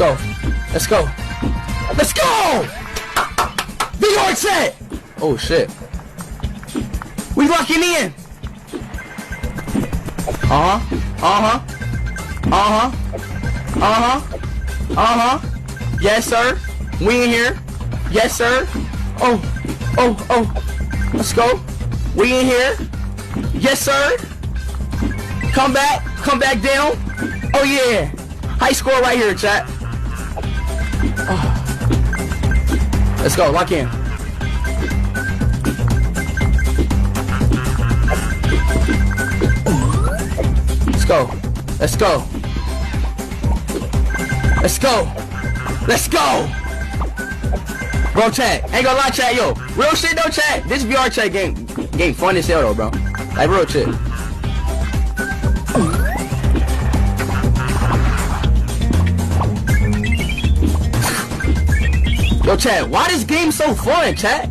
go. Let's go. Let's go! VR chat! Oh shit. We locking in. Yes, sir. We in here. Yes, sir. Oh. Let's go. We in here. Yes, sir. Come back down. Oh yeah. High score right here, chat. Oh. Let's go. Lock in. Let's go. Let's go. Let's go. Let's go. Bro, chat. Ain't gonna lie, chat, yo. Real shit though, chat. This VR chat game fun as hell though, bro. Like real shit. Yo, chat, why this game so fun, chat?